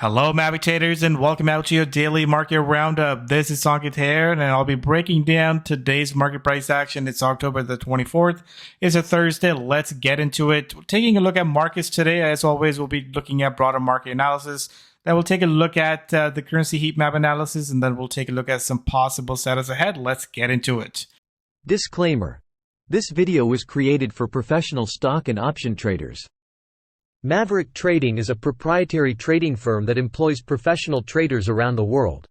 Hello, Maverick traders, and welcome out to your daily market roundup. This is Sanket here, and I'll be breaking down today's market price action. It's October the 24th. It's a Thursday. Let's get into it. Taking a look at markets today, as always, we'll be looking at broader market analysis. Then we'll take a look at the currency heat map analysis, and then we'll take a look at some possible setups ahead. Let's get into it. Disclaimer. This video was created for professional stock and option traders. Maverick Trading is a proprietary trading firm that employs professional traders around the world.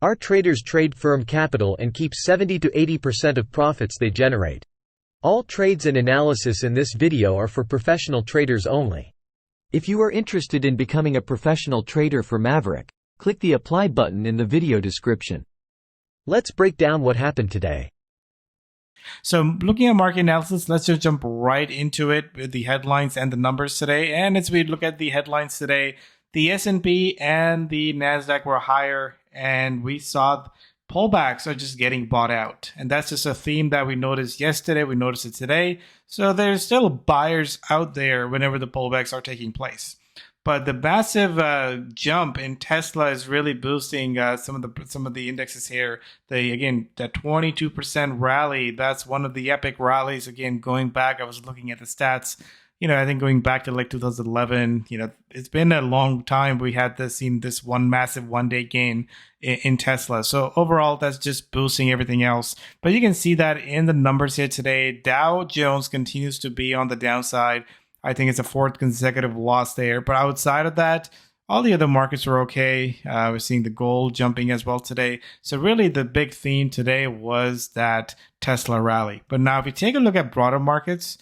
Our traders trade firm capital and keep 70 to 80% of profits they generate. All trades and analysis in this video are for professional traders only. If you are interested in becoming a professional trader for Maverick, click the apply button in the video description. Let's break down what happened today. So looking at market analysis, let's just jump right into it with the headlines and the numbers today. And as we look at the headlines today, the S&P and the NASDAQ were higher, and we saw pullbacks are just getting bought out. And that's just a theme that we noticed yesterday. We noticed it today. So there's still buyers out there whenever the pullbacks are taking place. But the massive jump in Tesla is really boosting some of the indexes here. Again, that 22% rally, that's one of the epic rallies. Again, going back, I was looking at the stats. I think going back to like 2011, it's been a long time we had seen this one massive one-day gain in Tesla. So overall, that's just boosting everything else. But you can see that in the numbers here today. Dow Jones continues to be on the downside. I think it's a fourth consecutive loss there. But outside of that, all the other markets were okay. We're seeing the gold jumping as well today. So really the big theme today was that Tesla rally. But now if you take a look at broader markets,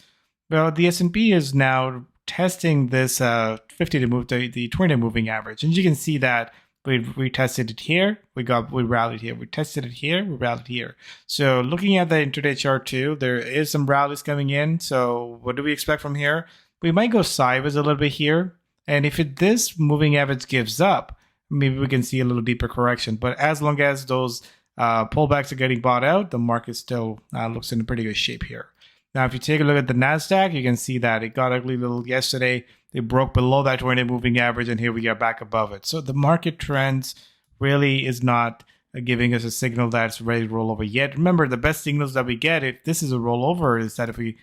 well, the S&P is now testing this 50 to move the 20-day moving average. And you can see that we tested it here, we rallied here, we tested it here, we rallied here. So looking at the intraday chart too, there is some rallies coming in. So what do we expect from here? We might go sideways a little bit here. And if this moving average gives up, maybe we can see a little deeper correction. But as long as those pullbacks are getting bought out, the market still looks in a pretty good shape here. Now, if you take a look at the NASDAQ, you can see that it got ugly little yesterday. They broke below that 20-day moving average, and here we are back above it. So the market trends really is not giving us a signal that it's ready to roll over yet. Remember, the best signals that we get if this is a rollover is that if we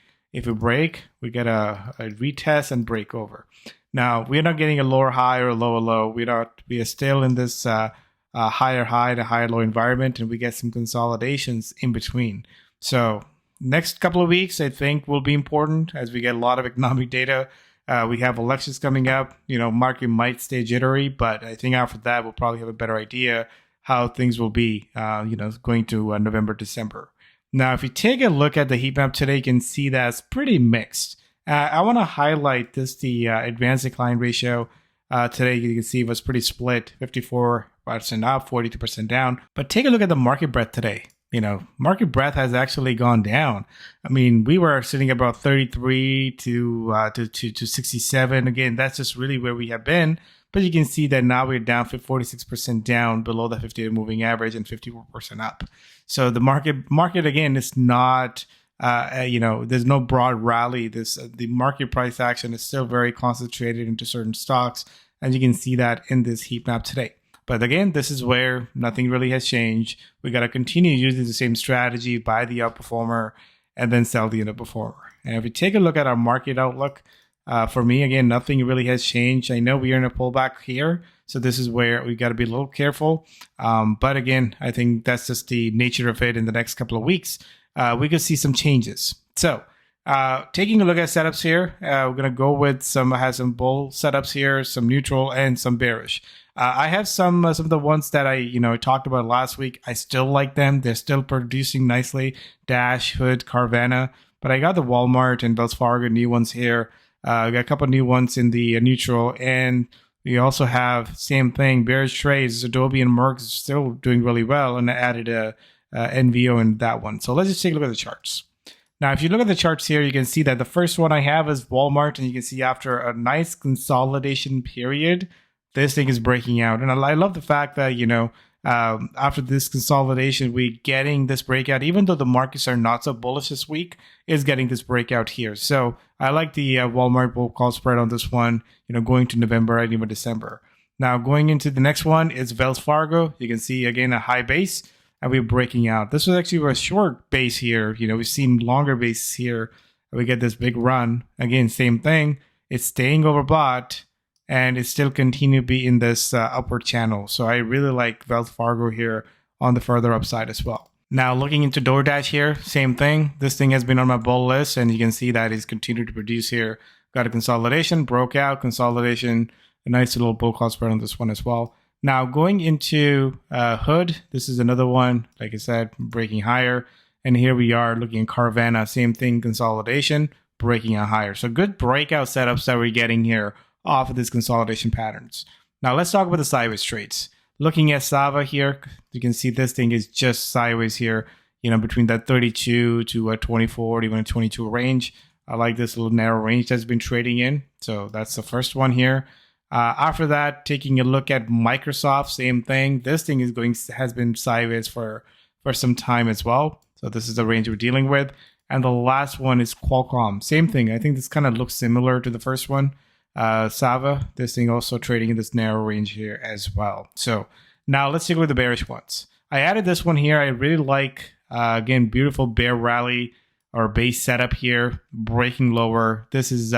break, we get a retest and break over. Now, we're not getting a lower high or a lower low. We are still in this higher high to higher low environment, and we get some consolidations in between. So next couple of weeks, I think, will be important as we get a lot of economic data. We have elections coming up. Market might stay jittery, but I think after that, we'll probably have a better idea how things will be, going to November, December. Now, if you take a look at the heat map today, you can see that it's pretty mixed. I want to highlight the advanced decline ratio. Today, you can see it was pretty split, 54% up, 42% down. But take a look at the market breadth today. Market breadth has actually gone down. I mean, we were sitting about 33 to 67. Again, that's just really where we have been. But you can see that now we're down 46% down below the 50-day moving average and 54% up. So the market again is not, there's no broad rally. The market price action is still very concentrated into certain stocks, and you can see that in this heat map today. But again, this is where nothing really has changed. We got to continue using the same strategy, buy the outperformer, and then sell the underperformer. And if we take a look at our market outlook, for me, again, nothing really has changed. I know we are in a pullback here, so this is where we got to be a little careful. But again, I think that's just the nature of it. In the next couple of weeks, we could see some changes. So taking a look at setups here, we're going to go with some bull setups here, some neutral, and some bearish. I have some of the ones that I talked about last week. I still like them. They're still producing nicely. Dash, Hood, Carvana. But I got the Walmart and Wells Fargo new ones here. We got a couple of new ones in the neutral, and we also have same thing, bearish trades. Adobe and Merck is still doing really well, and I added a NVO in that one. So let's just take a look at the charts. Now, if you look at the charts here, you can see that the first one I have is Walmart, and you can see after a nice consolidation period, this thing is breaking out. And I love the fact that, after this consolidation, we're getting this breakout, even though the markets are not so bullish this week, is getting this breakout here. So I like the Walmart bull call spread on this one, going to November and even December. Now going into the next one is Wells Fargo. You can see again a high base, and we're breaking out. This was actually a short base here. We've seen longer bases here. We get this big run. Again, same thing. It's staying overbought, and it still continue to be in this upward channel. So I really like Wells Fargo here on the further upside as well. Now looking into DoorDash here, same thing. This thing has been on my bull list, and you can see that it's continued to produce here. Got a consolidation, broke out, consolidation, a nice little bull call spread on this one as well. Now going into Hood, this is another one, like I said, breaking higher. And here we are looking at Carvana, same thing, consolidation, breaking out higher. So good breakout setups that we're getting here off of these consolidation patterns. Now let's talk about the sideways trades. Looking at Sava here, you can see this thing is just sideways here, between that 32 to a 24, even a 22 range. I like this little narrow range that's been trading in. So that's the first one here. After that, taking a look at Microsoft, same thing. This thing has been sideways for some time as well. So this is the range we're dealing with. And the last one is Qualcomm. Same thing. I think this kind of looks similar to the first one. Sava, this thing also trading in this narrow range here as well. So now let's take a look at the bearish ones. I added this one here. I really like, again, beautiful bear rally or base setup here, breaking lower. This is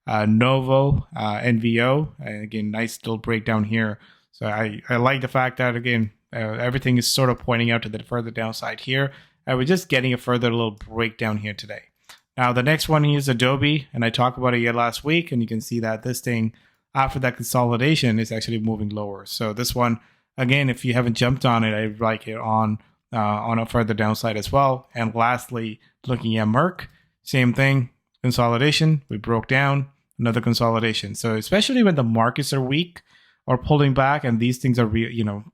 Novo, NVO. And again, nice little breakdown here. So I like the fact that, again, everything is sort of pointing out to the further downside here. And we're just getting a further little breakdown here today. Now, the next one is Adobe, and I talked about it yet last week, and you can see that this thing, after that consolidation, is actually moving lower. So this one, again, if you haven't jumped on it, I like it on a further downside as well. And lastly, looking at Merck, same thing, consolidation, we broke down, another consolidation. So especially when the markets are weak or pulling back, and these things are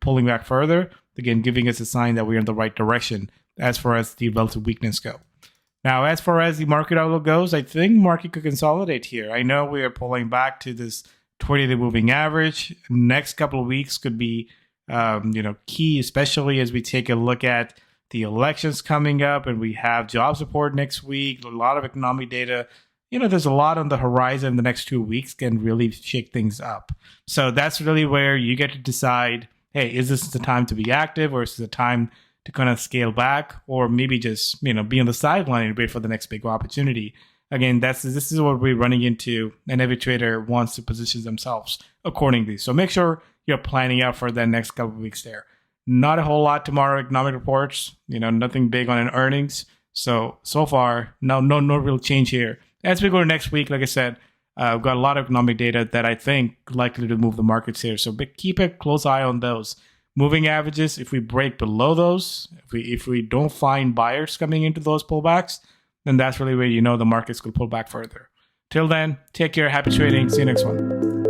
pulling back further, again, giving us a sign that we're in the right direction as far as the relative weakness go. Now, as far as the market outlook goes, I think market could consolidate here. I know we are pulling back to this 20-day moving average. Next couple of weeks could be, key, especially as we take a look at the elections coming up, and we have jobs report next week. A lot of economic data. There's a lot on the horizon. The next 2 weeks can really shake things up. So that's really where you get to decide, hey, is this the time to be active, or is this the time to kind of scale back, or maybe just, be on the sideline and wait for the next big opportunity. Again, this is what we're running into, and every trader wants to position themselves accordingly. So make sure you're planning out for the next couple of weeks there. Not a whole lot tomorrow, economic reports, nothing big on an earnings. So far, no real change here. As we go to next week, like I said, I've got a lot of economic data that I think likely to move the markets here. So keep a close eye on those. Moving averages, if we break below those, if we don't find buyers coming into those pullbacks, then that's really where the markets could pull back further. Till then, take care, happy trading, see you next one.